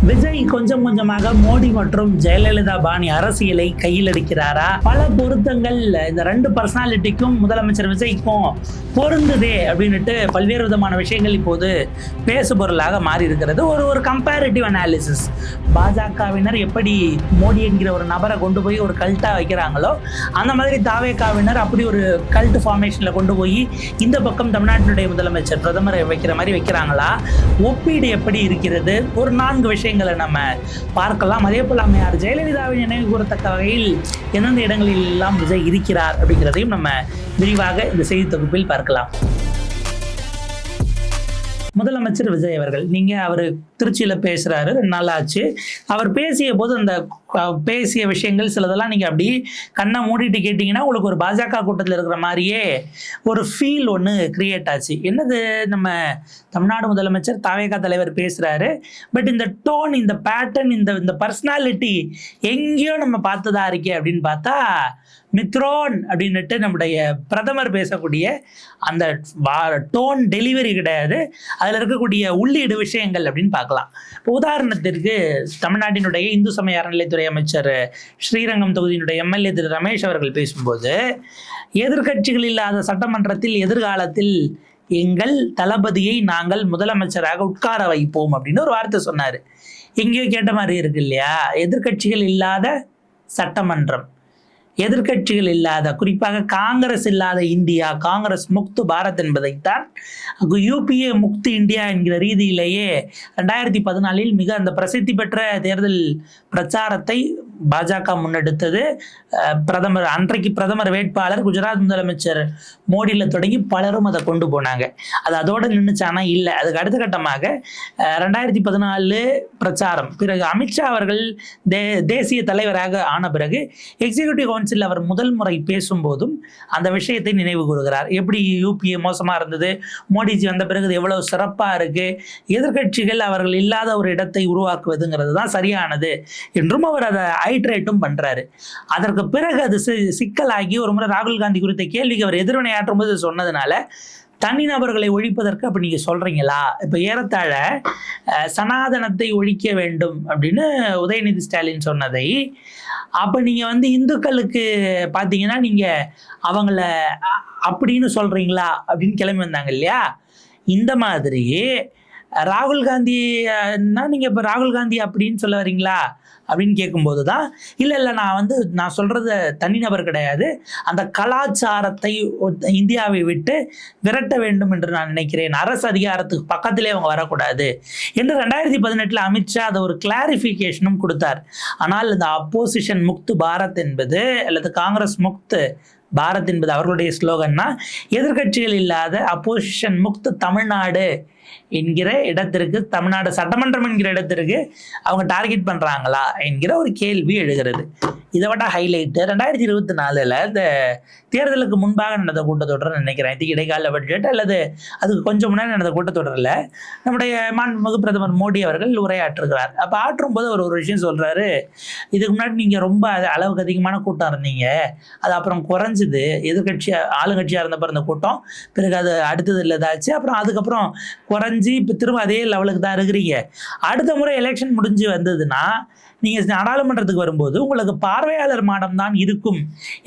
விஜய் கொஞ்சம் கொஞ்சமாக மோடி மற்றும் ஜெயலலிதா பாணி அரசியலை கையில் எடுக்கிறாரா? பல பொருத்தங்கள் இந்த ரெண்டு பர்சனாலிட்டிக்கும் முதலமைச்சர் விஜய்க்கும் பொருந்துதே அப்படின்னுட்டு பல்வேறு விதமான விஷயங்கள் இப்போது பேசுபொருளாக மாறி இருக்கிறது. ஒரு கம்பேரிட்டிவ் அனாலிசிஸ். பாஜகவினர் எப்படி மோடி என்கிற ஒரு நபரை கொண்டு போய் ஒரு கல்ட்டா வைக்கிறாங்களோ அந்த மாதிரி தாவேகாவினர் அப்படி ஒரு கல்ட் ஃபார்மேஷன்ல கொண்டு போய் இந்த பக்கம் தமிழ்நாட்டினுடைய முதலமைச்சர் பிரதமரை வைக்கிற மாதிரி வைக்கிறாங்களா? ஒப்பீடு எப்படி இருக்கிறது? ஒரு 4 விஷயங்களை நம்ம பார்க்கலாம். அதே போல அம்மையார் ஜெயலலிதாவின் நினைவு கூறத்தக்க வகையில் எந்தெந்த இடங்களில் எல்லாம் விஜய் இருக்கிறார் அப்படிங்கிறதையும் நம்ம விரிவாக இந்த செய்தி தொகுப்பில் பார்க்கலாம். முதலமைச்சர் விஜய் அவர்கள், அவர் திருச்சியில பேசுறாரு, 2 நாள் ஆச்சு. அவர் பேசிய போது அந்த பேசிய விஷயங்கள் சிலதெல்லாம் நீங்க அப்படி கண்ணை மூடிட்டு கேட்டீங்கன்னா உங்களுக்கு ஒரு பாஜக கூட்டத்தில் இருக்கிற மாதிரியே ஒரு ஃபீல் ஒன்று கிரியேட் ஆச்சு. என்னது, நம்ம தமிழ்நாடு முதலமைச்சர் தாவேகா தலைவர் பேசுறாரு, பட் இந்த டோன், இந்த பேட்டர்ன், இந்த பர்சனாலிட்டி எங்கேயோ நம்ம பார்த்ததா இருக்கே அப்படின்னு பார்த்தா மித்ரோன் அப்படின்னுட்டு நம்முடைய பிரதமர் பேசக்கூடிய அந்த டோன் டெலிவரி கிடையாது, அதில் இருக்கக்கூடிய உள்ளீடு விஷயங்கள் அப்படின்னு பார்க்கலாம். இப்போ உதாரணத்திற்கு தமிழ்நாட்டினுடைய இந்து சமய அறநிலைத்துறை அமைச்சர் ஸ்ரீரங்கம் தொகுதியினுடைய எம்எல்ஏ திரு ரமேஷ் அவர்கள் பேசும்போது, எதிர்கட்சிகள் இல்லாத சட்டமன்றத்தில் எதிர்காலத்தில் எங்கள் தளபதியை நாங்கள் முதலமைச்சராக உட்கார வைப்போம் அப்படின்னு ஒரு வார்த்தை சொன்னார். எங்கேயோ கேட்ட மாதிரி இருக்கு இல்லையா? எதிர்கட்சிகள் இல்லாத சட்டமன்றம், எதிர்கட்சிகள் இல்லாத, குறிப்பாக காங்கிரஸ் இல்லாத இந்தியா, காங்கிரஸ் முக்து பாரத் என்பதைத்தான் யூபிஏ முக்து இந்தியா என்கிற ரீதியிலேயே 2014 மிக அந்த பிரசித்தி பெற்ற தேர்தல் பிரச்சாரத்தை பாஜக முன்னெடுத்தது. பிரதமர், அன்றைக்கு பிரதமர் வேட்பாளர் குஜராத் முதலமைச்சர் மோடியில் தொடங்கி பலரும் அதை கொண்டு போனாங்க. அது அதோடு நின்றுச்சானா? இல்லை. அதுக்கு அடுத்த கட்டமாக 2014 பிரச்சாரம், பிறகு அமித்ஷா அவர்கள் தேசிய தலைவராக ஆன பிறகு எக்ஸிக்யூட்டிவ் கவுன்சில் அவர் முதல் முறை பேசும்போதும் அந்த விஷயத்தை நினைவு கூறுகிறார். எப்படி யூபிஏ மோசமாக இருந்தது, மோடிஜி வந்த பிறகு எவ்வளவு சிறப்பாக இருக்கு, எதிர்கட்சிகள் அவர்கள் இல்லாத ஒரு இடத்தை உருவாக்குவதுங்கிறது தான் சரியானது என்றும் அவர் அதை ஐட்ரேட்டும் பண்றாரு. அதற்கு பிறகு அது சிக்கலாகி ஒரு முறை ராகுல் காந்தி குறித்த கேள்விக்கு அவர் எதிர்வினையாற்றும் போது சொன்னதுனால தனிநபர்களை ஒழிப்பதற்கு அப்படி நீங்க சொல்றீங்களா? இப்ப ஏறத்தாழ சனாதனத்தை ஒழிக்க வேண்டும் அப்படின்னு உதயநிதி ஸ்டாலின் சொன்னதை அப்ப நீங்க இந்துக்களுக்கு பாத்தீங்கன்னா நீங்க அவங்கள அப்படின்னு சொல்றீங்களா அப்படின்னு கிளம்பி வந்தாங்க இல்லையா? இந்த மாதிரி ராகுல் காந்தினா நீங்க இப்ப ராகுல் காந்தி அப்படின்னு சொல்ல வரீங்களா அப்படின்னு கேட்கும்போது தான், இல்லை நான் சொல்றது தனிநபர் கிடையாது, அந்த கலாச்சாரத்தை இந்தியாவை விட்டு விரட்ட வேண்டும் என்று நான் நினைக்கிறேன், அரசு அதிகாரத்துக்கு பக்கத்திலே அவங்க வரக்கூடாது என்று 2018 அமித்ஷா அதை ஒரு கிளாரிஃபிகேஷனும் கொடுத்தார். ஆனால் இந்த அப்போசிஷன் முக்து பாரத் என்பது, அல்லது காங்கிரஸ் முக்து பாரத் என்பது அவர்களுடைய ஸ்லோகன்னா, எதிர்கட்சிகள் இல்லாத அப்போசிஷன் முக்து தமிழ்நாடு என்கிற இடத்திற்கு, தமிழ்நாடு சட்டமன்றம் என்கிற இடத்திற்கு அவங்க டார்கெட் பண்றாங்களா என்கிற ஒரு கேள்வி எழுகிறது. இதை விட ஹைலைட்டு 2024 இந்த தேர்தலுக்கு முன்பாக நடந்த கூட்டத்தொடர் நினைக்கிறேன், இதுக்கு இடைக்கால பட்ஜெட் அல்லது அதுக்கு கொஞ்சம் முன்னாடி நடந்த கூட்டத்தொடரில் நம்முடைய மாண்புமிகு பிரதமர் மோடி அவர்கள் உரையாற்றுகிறார். அப்போ ஆற்றும் போது அவர் ஒரு விஷயம் சொல்றாரு, இதுக்கு முன்னாடி நீங்க ரொம்ப அளவுக்கு அதிகமான கூட்டம் இருந்தீங்க, அது அப்புறம் குறைஞ்சிது, எதிர்கட்சி ஆளுங்கட்சியாக இருந்தப்போ இருந்த கூட்டம், பிறகு அது அடுத்தது இல்லதாச்சு, அப்புறம் அதுக்கப்புறம் குறைஞ்சி இப்போ திரும்ப அதே லெவலுக்கு தான் இருக்கிறீங்க. அடுத்த முறை எலெக்ஷன் முடிஞ்சு வந்ததுன்னா நீங்கள் நாடாளுமன்றத்துக்கு வரும்போது உங்களுக்கு பார்வையாளர் மாடம் தான் இருக்கும்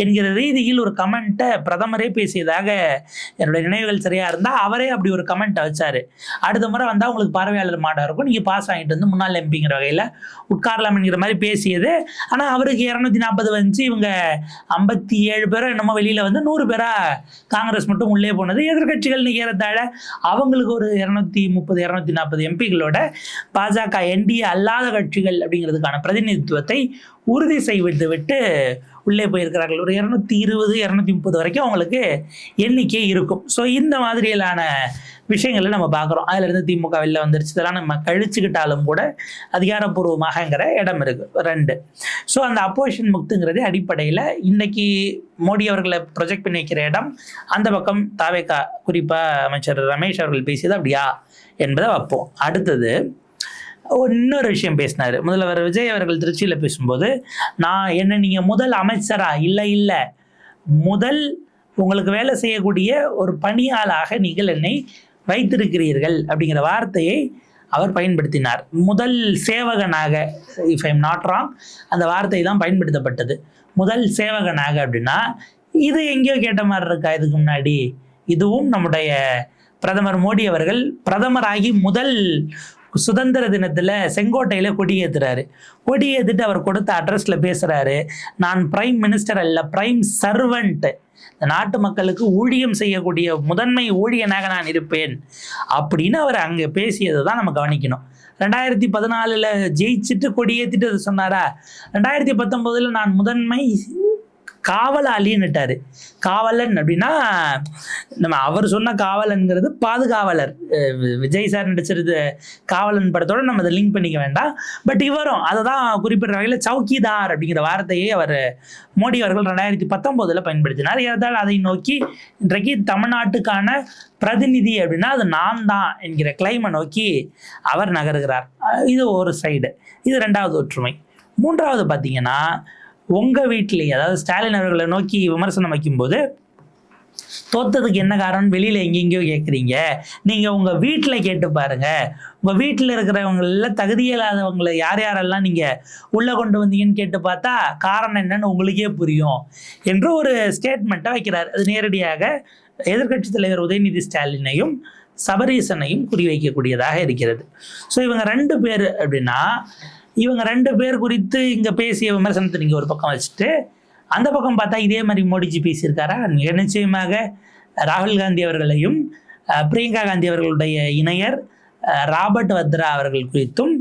என்கிற ரீதியில் ஒரு கமெண்ட்டை பிரதமரே பேசியதாக என்னுடைய நினைவுகள் சரியாக இருந்தால் அவரே அப்படி ஒரு கமெண்ட்டை வச்சார். அடுத்த முறை வந்தால் உங்களுக்கு பார்வையாளர் மாடம் இருக்கும், நீங்கள் பாஸ் வாங்கிட்டு வந்து முன்னாள் எம்பிங்கிற வகையில் உட்காரலாம் என்கிற மாதிரி பேசியது. ஆனால் அவருக்கு 240 வந்துச்சு, இவங்க 57 பேரோ என்னமோ வெளியில் 100 பேராக காங்கிரஸ் மட்டும் உள்ளே போனது. எதிர்கட்சிகள் ஏறத்தாழ அவங்களுக்கு ஒரு 230 240 எம்பிகளோட பாஜக என்டிஏ அல்லாத கட்சிகள் அப்படிங்கிறதுக்கான பிரதிநிதித்துவத்தை உறுதி செய்து விட்டு உள்ளே போயிருக்கிறார்கள். ஒரு 220 230 வரைக்கும் அவங்களுக்கு எண்ணிக்கை இருக்கும். ஸோ இந்த மாதிரியிலான விஷயங்களை நம்ம பார்க்குறோம். அதிலிருந்து திமுக வெளில வந்துருச்சு, இதெல்லாம் நம்ம கழிச்சுக்கிட்டாலும் கூட அதிகாரப்பூர்வமாகங்கிற இடம் இருக்கு 2. ஸோ அந்த அப்போசிஷன் முக்துங்கிறது அடிப்படையில் இன்னைக்கு மோடி அவர்களை ப்ரொஜெக்ட் பண்ணி வைக்கிற இடம் அந்த பக்கம் தாவேகா, குறிப்பாக அமைச்சர் ரமேஷ் அவர்கள் பேசியது அப்படியா என்பதை வைப்போம். அடுத்தது இன்னொரு விஷயம் பேசினார் முதல்வர் விஜய் அவர்கள் திருச்சியில் பேசும்போது, நீங்கள் முதல் அமைச்சரா? இல்லை, முதல் உங்களுக்கு வேலை செய்யக்கூடிய ஒரு பணியாளாக நீங்கள் என்னை வைத்திருக்கிறீர்கள் அப்படிங்கிற வார்த்தையை அவர் பயன்படுத்தினார். முதல் சேவகனாக, if I am not wrong, அந்த வார்த்தை தான் பயன்படுத்தப்பட்டது. முதல் சேவகனாக அப்படின்னா இது எங்கேயோ கேட்ட மாதிரி இருக்கா இதுக்கு முன்னாடி? இதுவும் நம்முடைய பிரதமர் மோடி அவர்கள் பிரதமராகி முதல் சுதந்திர தினத்தில் செங்கோட்டையில் கொடியேற்றுறாரு. கொடியேற்றிட்டு அவர் கொடுத்த அட்ரஸில் பேசுகிறாரு, நான் பிரைம் மினிஸ்டர் அல்ல, பிரைம் சர்வெண்ட், இந்த நாட்டு மக்களுக்கு ஊழியம் செய்யக்கூடிய முதன்மை ஊழியனாக நான் இருப்பேன் அப்படின்னு அவர் அங்கே பேசியதை தான் நம்ம கவனிக்கணும். 2014 ஜெயிச்சுட்டு கொடியேற்றிட்டு அது சொன்னாரா? 2019 நான் முதன்மை காவலாளின்னுட்டாரு. காவலன் அப்படின்னா நம்ம அவர் சொன்ன காவலன்கிறது பாதுகாவலர். விஜய் சார் நடிச்சிருது காவலன் படத்தோட நம்ம அதை லிங்க் பண்ணிக்க வேண்டாம். பட் இவரும் அதை தான் குறிப்பிட்ட வகையில் சவுக்கிதார் அப்படிங்கிற வார்த்தையை அவர் மோடி அவர்கள் 2019 பயன்படுத்தினார். ஏதால் அதை நோக்கி இன்றைக்கு தமிழ்நாட்டுக்கான பிரதிநிதி அப்படின்னா அது நான் தான் என்கிற கிளைமை நோக்கி அவர் நகருகிறார். இது ஒரு சைடு. இது 2வது ஒற்றுமை. 3வது பார்த்தீங்கன்னா, உங்கள் வீட்டிலேயே, அதாவது ஸ்டாலின் அவர்களை நோக்கி விமர்சனம் வைக்கும்போது தோத்ததுக்கு என்ன காரணம் வெளியில் எங்கெங்கேயோ கேட்குறீங்க, நீங்கள் உங்கள் வீட்டில் கேட்டு பாருங்கள், உங்கள் வீட்டில் இருக்கிறவங்கள தகுதியில்லாதவங்களை யார் யாரெல்லாம் நீங்கள் உள்ளே கொண்டு வந்தீங்கன்னு கேட்டு பார்த்தா காரணம் என்னன்னு உங்களுக்கே புரியும் என்று ஒரு ஸ்டேட்மெண்ட்டை வைக்கிறார். அது நேரடியாக எதிர்க்கட்சி தலைவர் உதயநிதி ஸ்டாலினையும் சபரீசனையும் குறிவைக்கக்கூடியதாக இருக்கிறது. ஸோ இவங்க 2 பேர் அப்படின்னா, இவங்க 2 பேர் குறித்து இங்கே பேசிய விமர்சனத்தை நீங்கள் ஒரு பக்கம் வச்சுட்டு, அந்த பக்கம் பார்த்தா இதே மாதிரி மோடிஜி பேசியிருக்காரா? மிக நிச்சயமாக ராகுல் காந்தி அவர்களையும் பிரியங்கா காந்தி அவர்களுடைய இணையர் ராபர்ட் வத்ரா அவர்கள் குறித்தும்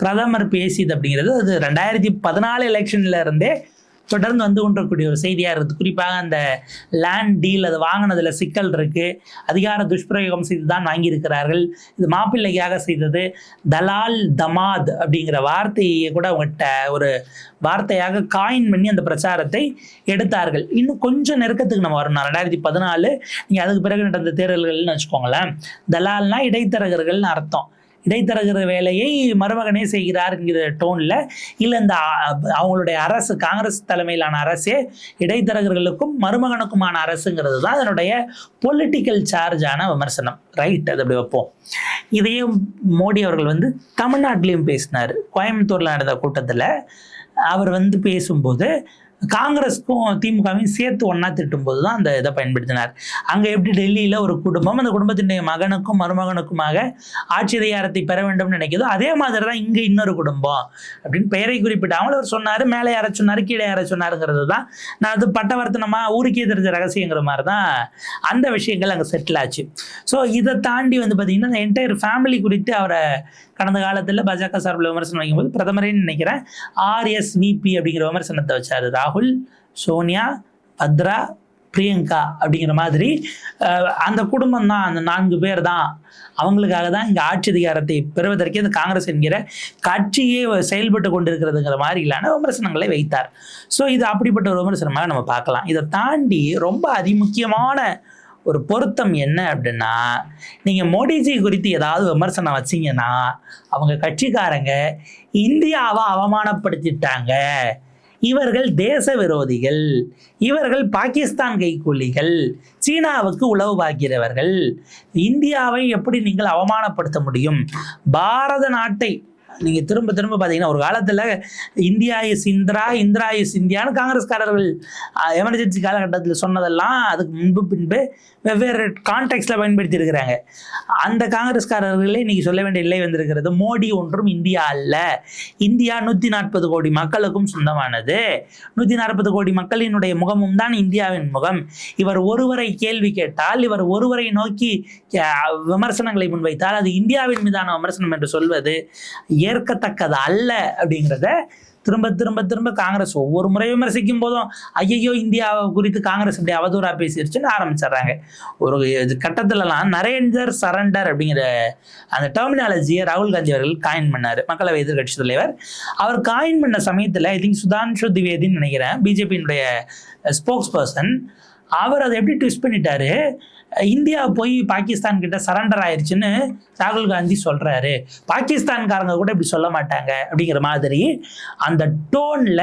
பிரதமர் பேசியது அப்படிங்கிறது அது 2014 எலெக்ஷன்ல இருந்தே தொடர்ந்து வந்து கொண்டிருக்கக்கூடிய ஒரு செய்தியாக இருக்குது. குறிப்பாக அந்த லேண்ட் டீல், அது வாங்கினதில் சிக்கல் இருக்குது, அதிகார துஷ்பிரயோகம் செய்து தான் வாங்கியிருக்கிறார்கள், இது மாப்பிள்ளைக்காக செய்தது, தலால் தமாத் அப்படிங்கிற வார்த்தையை கூட அவங்ககிட்ட ஒரு வார்த்தையாக காயின் பண்ணி அந்த பிரச்சாரத்தை எடுத்தார்கள். இன்னும் கொஞ்சம் நெருக்கத்துக்கு நம்ம வரணும். 2014 நீங்கள் அதுக்கு பிறகு நடந்த தேர்தல்கள்னு வச்சுக்கோங்களேன். தலால்னா இடைத்தரகர்கள்னு அர்த்தம். இடைத்தரகர் வேலையை மருமகனே செய்கிறார் என்கிற டோனில், இல்லை இந்த அவங்களுடைய அரசு, காங்கிரஸ் தலைமையிலான அரசே இடைத்தரகர்களுக்கும் மருமகனுக்குமான அரசுங்கிறது தான் அதனுடைய பொலிட்டிக்கல் சார்ஜான விமர்சனம். ரைட், அது அப்படி வைப்போம். இதையும் மோடி அவர்கள் வந்து தமிழ்நாட்டிலையும் பேசினார். கோயம்புத்தூரில் நடந்த கூட்டத்தில் அவர் வந்து பேசும்போது காங்கிரஸுக்கும் திமுகவையும் சேர்த்து ஒன்றா திட்டும்போது தான் அந்த இதை பயன்படுத்தினார். அங்கே எப்படி டெல்லியில் ஒரு குடும்பம் அந்த குடும்பத்தினுடைய மகனுக்கும் மருமகனுக்குமாக ஆட்சி அதிகாரத்தை பெற வேண்டும்னு நினைக்கிறதோ, அதே மாதிரி தான் இங்கே இன்னொரு குடும்பம் அப்படின்னு பெயரை குறிப்பிட்டாமல் அவர் சொன்னார். மேலே யாரை சொன்னார், கீழே யாரை சொன்னாருங்கிறது தான் நான் அது பட்டவர்த்தனமாக ஊருக்கே தெரிஞ்ச ரகசியங்கிற மாதிரி தான் அந்த விஷயங்கள் அங்கே செட்டில் ஆச்சு. ஸோ இதை தாண்டி வந்து பார்த்திங்கன்னா இந்த என்டையர் ஃபேமிலி குறித்து அவரை கடந்த காலத்தில் பாஜக சார்பில் விமர்சனம் வைக்கும்போது பிரதமரேன்னு நினைக்கிறேன் RSVP அப்படிங்கிற விமர்சனத்தை வச்சார். ராகுல், சோனியா, பத்ரா, பிரியங்கா அப்படிங்கிற மாதிரி அந்த குடும்பம் தான், அந்த 4 பேர் தான், அவங்களுக்காக தான் இங்கே ஆட்சி அதிகாரத்தை பெறுவதற்கே இந்த காங்கிரஸ் என்கிற கட்சியே செயல்பட்டு கொண்டிருக்கிறதுங்கிற மாதிரிலான விமர்சனங்களை வைத்தார். ஸோ இது அப்படிப்பட்ட ஒரு விமர்சனமாக நம்ம பார்க்கலாம். இதை தாண்டி ரொம்ப அதிமுக்கியமான ஒரு பொருத்தம் என்ன அப்படின்னா, நீங்கள் மோடிஜி குறித்து ஏதாவது விமர்சனம் வச்சிங்கன்னா அவங்க கட்சிக்காரங்க இந்தியாவை அவமானப்படுத்திட்டாங்க, இவர்கள் தேச விரோதிகள், இவர்கள் பாகிஸ்தான் கைக்கூலிகள், சீனாவுக்கு உளவு பார்க்கிறவர்கள், இந்தியாவை எப்படி நீங்கள் அவமானப்படுத்த முடியும்? பாரத நாட்டை நீங்கள் திரும்ப திரும்ப பார்த்தீங்கன்னா ஒரு காலத்தில் India is Indira, Indira is இந்தியான்னு காங்கிரஸ்காரர்கள் எமர்ஜென்சி காலகட்டத்தில் சொன்னதெல்லாம் அதுக்கு முன்பு பின்பு வெவ்வேறு கான்டெக்ஸ்டில் பயன்படுத்தி இருக்கிறாங்க. அந்த காங்கிரஸ்காரர்களே இன்றைக்கி சொல்ல வேண்டிய நிலை வந்திருக்கிறது. மோடி ஒன்றும் இந்தியா அல்ல, இந்தியா 140 கோடி மக்களுக்கும் சொந்தமானது, 140 கோடி மக்களினுடைய முகமும் தான் இந்தியாவின் முகம். இவர் ஒருவரை கேள்வி கேட்டால், இவர் ஒருவரை நோக்கி விமர்சனங்களை முன்வைத்தால் அது இந்தியாவின் மீதான விமர்சனம் என்று சொல்வது ஏற்கத்தக்கது அல்ல அப்படிங்கிறத திரும்ப திரும்ப திரும்ப காங்கிரஸ் ஒவ்வொரு முறை விமர்சிக்கும் போதும் ஐயோ இந்தியாவை குறித்து காங்கிரஸ் இப்படி அவதூறா பேசிடுச்சுன்னு ஆரம்பிச்சிடுறாங்க. ஒரு கட்டத்திலலாம் நரேந்தர் சரண்டர் அப்படிங்கிற அந்த டெர்மினாலஜியை ராகுல் காந்தி அவர்கள் காயின் பண்ணார், மக்களவை எதிர்கட்சி தலைவர். அவர் காயின் பண்ண சமயத்தில் ஐ திங்க் சுதான்ஷு திவேதின்னு நினைக்கிறேன், பிஜேபியினுடைய ஸ்போக்ஸ் பர்சன், அவர் அதை எப்படி ட்விஸ்ட் பண்ணிட்டாரு, இந்தியா போய் பாகிஸ்தான் கிட்ட சரண்டர் ஆயிடுச்சுன்னு ராகுல் காந்தி சொல்றாரு, பாகிஸ்தான்காரங்க கூட இப்படி சொல்ல மாட்டாங்க அப்படிங்கிற மாதிரி அந்த டோன்ல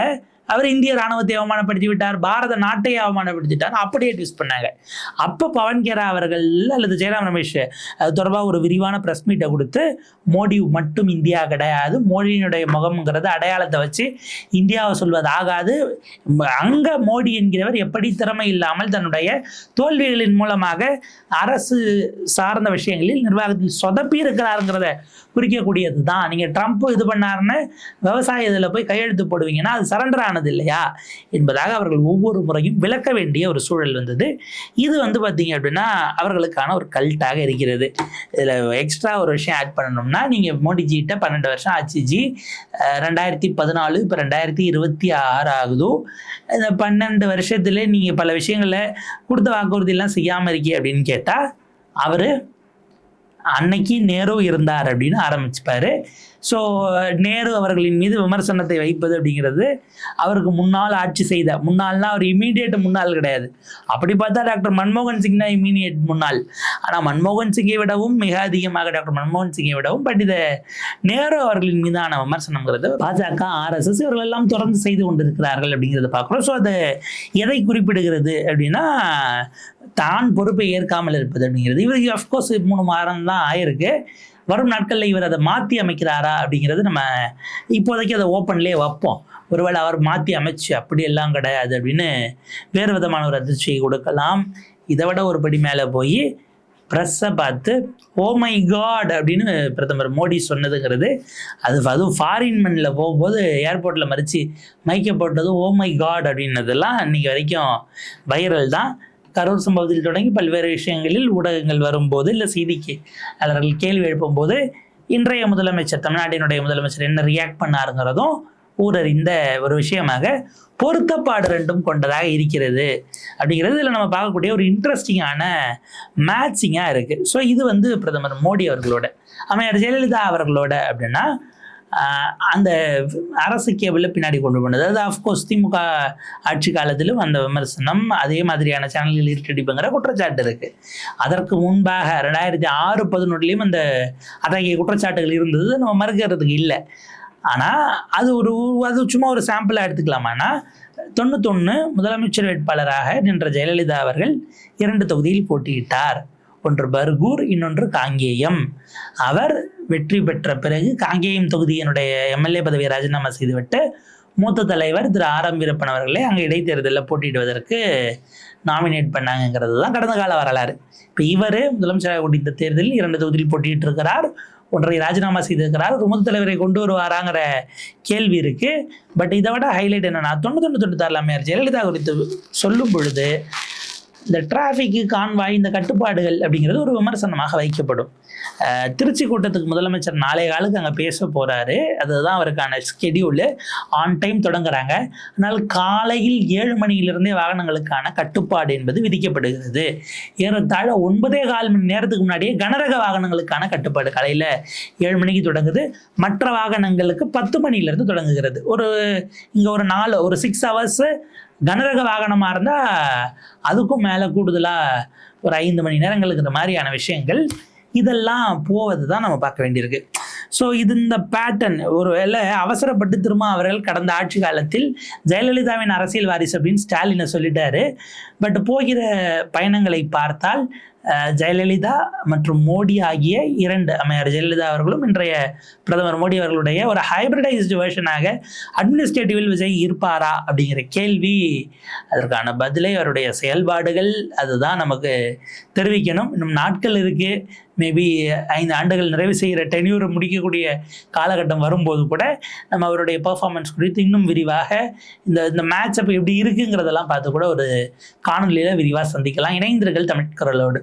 அவர் இந்திய ராணுவத்தை அவமானப்படுத்தி விட்டார், பாரத நாட்டை அவமானப்படுத்திட்டார், அப்படியே ட்விஸ்ட் பண்ணாங்க. அப்போ பவன் கேரா அவர்கள் அல்லது ஜெயராம் ரமேஷ் அது தொடர்பாக ஒரு விரிவான ப்ரெஸ் மீட்டை கொடுத்து மோடி மட்டும் இந்தியா கிடையாது, மோடியினுடைய முகம்ங்கிறது அடையாளத்தை வச்சு இந்தியாவை சொல்வது ஆகாது, அங்கே மோடி என்கிறவர் எப்படி திறமை இல்லாமல் தன்னுடைய தோல்விகளின் மூலமாக அரசு சார்ந்த விஷயங்களில் நிர்வாகத்தில் சொதப்பி இருக்கிறாருங்கிறத குறிக்கக்கூடியது தான். நீங்கள் ட்ரம்ப் இது பண்ணாருன்னு விவசாய இதில் போய் கையெழுத்து போடுவீங்கன்னா அது சரண்டர் ஆனது இல்லையா என்பதாக அவர்கள் ஒவ்வொரு முறையும் விளக்க வேண்டிய ஒரு சூழல் வந்தது. இது பார்த்தீங்க அப்படின்னா அவர்களுக்கான ஒரு கல்ட்டாக இருக்கிறது. இதில் எக்ஸ்ட்ரா ஒரு விஷயம் ஆட் பண்ணணும்னா, நீங்கள் மோடிஜிகிட்ட 12 வருஷம் ஆச்சு ஜி, 2014 இப்போ 2026 ஆகுதோ, இந்த 12 வருஷத்துல நீங்கள் பல விஷயங்களை கொடுத்த வாக்குறுதியெல்லாம் செய்யாமல் இருக்கீங்க அப்படின்னு கேட்டால் அவர் அன்னைக்கு நேரு இருந்தார் அப்படின்னு ஆரம்பிச்சுப்பாரு. ஸோ நேரு அவர்களின் மீது விமர்சனத்தை வைப்பது அப்படிங்கிறது அவருக்கு முன்னால் ஆட்சி செய்த, முன்னாள்னா அவர் இமீடியட் முன்னாள் கிடையாது, அப்படி பார்த்தா டாக்டர் மன்மோகன் சிங் தான் இமீடியட் முன்னாள். ஆனால் மன்மோகன் சிங்கை விடவும் மிக அதிகமாக டாக்டர் மன்மோகன் சிங்கை விடவும் பட் இதை நேரு அவர்களின் மீதான விமர்சனங்கிறது பாஜக ஆர்எஸ்எஸ் இவர்கள் எல்லாம் தொடர்ந்து செய்து கொண்டிருக்கிறார்கள் அப்படிங்கிறத பார்க்குறோம். ஸோ அது எதை குறிப்பிடுகிறது அப்படின்னா தான் பொறுப்பை ஏற்காமல் இருப்பது அப்படிங்கிறது. இவருக்கு அஃப்கோர்ஸ் 3 மாதம் தான் ஆயிருக்கு. வரும் நாட்களில் இவர் அதை மாற்றி அமைக்கிறாரா அப்படிங்கிறது நம்ம இப்போதைக்கு அதை ஓப்பன்லேயே வைப்போம். ஒருவேளை அவர் மாற்றி அமைச்சு அப்படியெல்லாம் கிடையாது அப்படின்னு வேறு விதமான ஒரு அதிர்ச்சியை கொடுக்கலாம். இதை விட ஒரு படி மேலே போய் ப்ரெஸ்ஸை பார்த்து ஓ மை காட் அப்படின்னு பிரதமர் மோடி சொன்னதுங்கிறது, அதுவும் ஃபாரின் மண்ணில் போகும்போது ஏர்போர்ட்டில் மறித்து மைக்க போட்டது ஓ மை காட் அப்படின்னதெல்லாம் இன்றைக்கி வரைக்கும் வைரல் தான். கரூர் சம்பவத்தில் தொடங்கி பல்வேறு விஷயங்களில் ஊடகங்கள் வரும்போது இல்லை செய்திக்கு அவர்கள் கேள்வி எழுப்பும்போது இன்றைய முதலமைச்சர், தமிழ்நாட்டினுடைய முதலமைச்சர் என்ன ரியாக்ட் பண்ணாருங்கிறதும் ஊரறிந்த ஒரு விஷயமாக பொருத்தப்பாடு ரெண்டும் கொண்டதாக இருக்கிறது அப்படிங்கிறது இதில் நம்ம பார்க்கக்கூடிய ஒரு இன்ட்ரெஸ்டிங்கான மேட்சிங்காக இருக்குது. ஸோ இது பிரதமர் மோடி அவர்களோட, அம்மையார் ஜெயலலிதா அவர்களோட அப்படின்னா அந்த அரசு கேபிளில் பின்னாடி கொண்டு போனது. அதாவது அஃப்கோர்ஸ் திமுக ஆட்சி காலத்திலும் அந்த விமர்சனம் அதே மாதிரியான சேனல்கள் இருட்டடிப்புங்கிற குற்றச்சாட்டு இருக்குது. அதற்கு முன்பாக 2006-11 அந்த அத்தகைய குற்றச்சாட்டுகள் இருந்தது, நம்ம மறுக்கிறதுக்கு இல்லை. ஆனால் அது சும்மா ஒரு சாம்பிளாக எடுத்துக்கலாமான்னா 91 முதலமைச்சர் வேட்பாளராக நின்ற ஜெயலலிதா அவர்கள் 2 தொகுதியில் போட்டியிட்டார். ஒன்று பர்கூர், இன்னொன்று காங்கேயம். அவர் வெற்றி பெற்ற பிறகு காங்கேயம் தொகுதியினுடைய எம்எல்ஏ பதவியை ராஜினாமா செய்துவிட்டு மூத்த தலைவர் திரு ஆர்.எம். வீரப்பன் அவர்களே அங்கே இடைத்தேர்தலில் போட்டியிடுவதற்கு நாமினேட் பண்ணாங்கிறது தான் கடந்த கால வரலாறு. இப்போ இவர் முதலமைச்சராக இந்த தேர்தலில் 2 தொகுதியில் போட்டிட்டு இருக்கிறார், 1 ராஜினாமா செய்திருக்கிறார். ஒரு மூத்த தலைவரை கொண்டு வருவாராங்கிற கேள்வி இருக்குது. பட் இதை விட ஹைலைட் என்னன்னா 91-96 அம்மையார் ஜெயலலிதா குறித்து சொல்லும் பொழுது இந்த டிராஃபிக்கு கான்வாய் இந்த கட்டுப்பாடுகள் அப்படிங்கிறது ஒரு விமர்சனமாக வைக்கப்படும். திருச்சி கூட்டத்துக்கு முதலமைச்சர் நாளை காலுக்கு அங்கே பேச போகிறாரு, அதுதான் அவருக்கான ஸ்கெடியூலு. ஆன் டைம் தொடங்குறாங்க. ஆனால் காலையில் 7 மணியிலிருந்தே வாகனங்களுக்கான கட்டுப்பாடு என்பது விதிக்கப்படுகிறது. ஏறத்தாழ 9.25 மணி நேரத்துக்கு முன்னாடியே கனரக வாகனங்களுக்கான கட்டுப்பாடு காலையில் 7 மணிக்கு தொடங்குது. மற்ற வாகனங்களுக்கு 10 மணியிலிருந்து தொடங்குகிறது. இங்கே ஒரு 6 ஹவர்ஸு கனரக வாகனமாக இருந்தால் அதுக்கும் மேலே கூடுதலாக ஒரு 5 மணி நேரங்களுக்கு இந்த மாதிரியான விஷயங்கள் இதெல்லாம் போவது தான் நம்ம பார்க்க வேண்டியிருக்கு. ஸோ இந்த பேட்டர்ன் ஒருவேளை அவசரப்பட்டு திரும்ப அவர்கள் கடந்த ஆட்சி காலத்தில் ஜெயலலிதாவின் அரசியல் வாரிசு அப்படின்னு ஸ்டாலினை சொல்லிட்டாரு. பட் போகிற பயணங்களை பார்த்தால் ஜெயலலிதா மற்றும் மோடி ஆகிய 2 அம்மையார் ஜெயலலிதா அவர்களும் இன்றைய பிரதமர் மோடி அவர்களுடைய ஒரு ஹைப்ரிடைஸ்டு வெர்ஷனாக அட்மினிஸ்ட்ரேட்டிவில் விஜய் இருப்பாரா அப்படிங்கிற கேள்வி, அதற்கான பதிலை அவருடைய செயல்பாடுகள் அதுதான் நமக்கு தெரிவிக்கணும். இன்னும் நாட்கள் இருக்குது. மேபி 5 ஆண்டுகள் நிறைவு செய்கிற டென்யூரை முடிக்கக்கூடிய காலகட்டம் வரும்போது கூட நம்ம அவருடைய பெர்ஃபார்மன்ஸ் குறித்து இன்னும் விரிவாக இந்த மேட்ச் அப் எப்படி இருக்குங்கிறதெல்லாம் பார்த்து கூட ஒரு காணொலியில் விரிவாக சந்திக்கலாம். இணைந்திருங்கள் தமிழ் குரலோடு.